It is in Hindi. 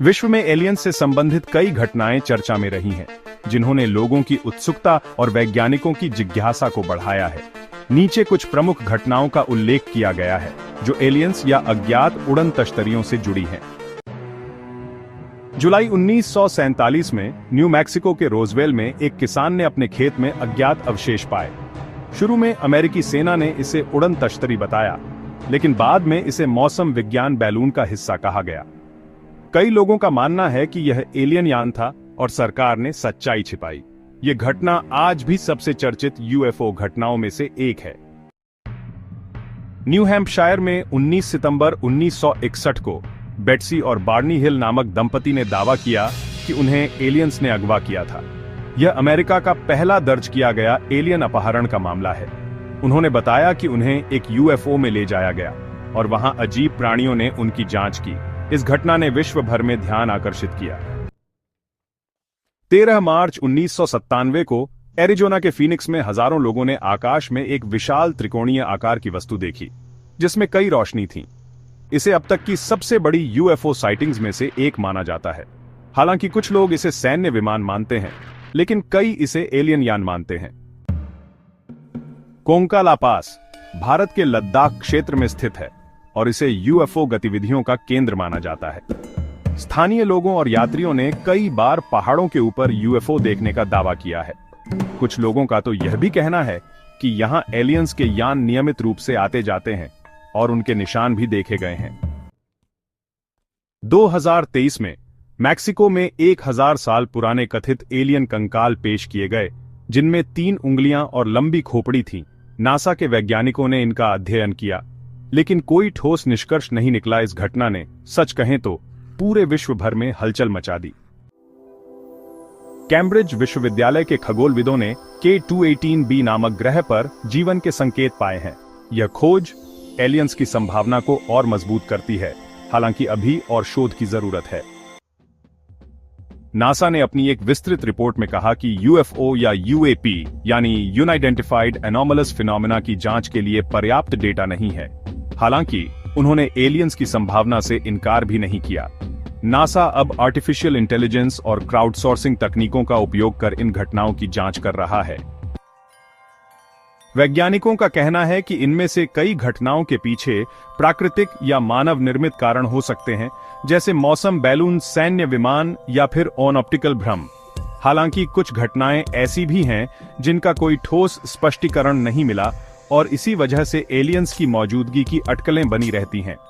विश्व में एलियंस से संबंधित कई घटनाएं चर्चा में रही हैं, जिन्होंने लोगों की उत्सुकता और वैज्ञानिकों की जिज्ञासा को बढ़ाया है। नीचे कुछ प्रमुख घटनाओं का उल्लेख किया गया है जो एलियंस या अज्ञात उड़न तश्तरियों से जुड़ी हैं। जुलाई 1947 में न्यू मैक्सिको के रोजवेल में एक किसान ने अपने खेत में अज्ञात अवशेष पाए। शुरू में अमेरिकी सेना ने इसे उड़न तश्तरी बताया, लेकिन बाद में इसे मौसम विज्ञान बैलून का हिस्सा कहा गया। कई लोगों का मानना है कि यह एलियन यान था और सरकार ने सच्चाई छिपाई। यह घटना आज भी सबसे चर्चित यूएफओ घटनाओं में से एक है। न्यू हैम्पशायर में 19 सितंबर 1961 को बेट्सी और बार्नी हिल नामक दंपति ने दावा किया कि उन्हें एलियंस ने अगवा किया था। यह अमेरिका का पहला दर्ज किया गया एलियन अपहरण का मामला है। उन्होंने बताया कि उन्हें एक यूएफओ में ले जाया गया और वहां अजीब प्राणियों ने उनकी जांच की। इस घटना ने विश्व भर में ध्यान आकर्षित किया। 13 मार्च 1997 को एरिजोना के फीनिक्स में हजारों लोगों ने आकाश में एक विशाल त्रिकोणीय आकार की वस्तु देखी, जिसमें कई रोशनी थी। इसे अब तक की सबसे बड़ी यूएफओ साइटिंग्स में से एक माना जाता है। हालांकि कुछ लोग इसे सैन्य विमान मानते हैं, लेकिन कई इसे एलियन यान मानते हैं। कोंका ला पास भारत के लद्दाख क्षेत्र में स्थित है और इसे यूएफओ गतिविधियों का केंद्र माना जाता है। स्थानीय लोगों और यात्रियों ने कई बार पहाड़ों के ऊपर यूएफओ देखने का दावा किया है। कुछ लोगों का तो यह भी कहना है कि यहां एलियंस के यान नियमित रूप से आते जाते हैं और उनके निशान भी देखे गए हैं। 2023 में मैक्सिको में 1000 साल पुराने कथित एलियन कंकाल पेश किए गए, जिनमें 3 उंगलियां और लंबी खोपड़ी थी। नासा के वैज्ञानिकों ने इनका अध्ययन किया, लेकिन कोई ठोस निष्कर्ष नहीं निकला। इस घटना ने सच कहें तो पूरे विश्व भर में हलचल मचा दी। कैम्ब्रिज विश्वविद्यालय के खगोलविदों ने K218b नामक ग्रह पर जीवन के संकेत पाए हैं। यह खोज एलियंस की संभावना को और मजबूत करती है, हालांकि अभी और शोध की जरूरत है। नासा ने अपनी एक विस्तृत रिपोर्ट में कहा कि यूएफओ या यूएपी यानी अनआइडेंटिफाइड एनोमलस फिनोमेना की जांच के लिए पर्याप्त डेटा नहीं है। हालांकि उन्होंने एलियंस की संभावना से इनकार भी नहीं किया। नासा अब आर्टिफिशियल इंटेलिजेंस और क्राउडसोर्सिंग तकनीकों का उपयोग कर इन घटनाओं की जांच कर रहा है। वैज्ञानिकों का कहना है कि इनमें से कई घटनाओं के पीछे प्राकृतिक या मानव निर्मित कारण हो सकते हैं, जैसे मौसम बैलून, सैन्य विमान या फिर ऑप्टिकल भ्रम। हालांकि कुछ घटनाएं ऐसी भी हैं जिनका कोई ठोस स्पष्टीकरण नहीं मिला और इसी वजह से एलियंस की मौजूदगी की अटकलें बनी रहती हैं।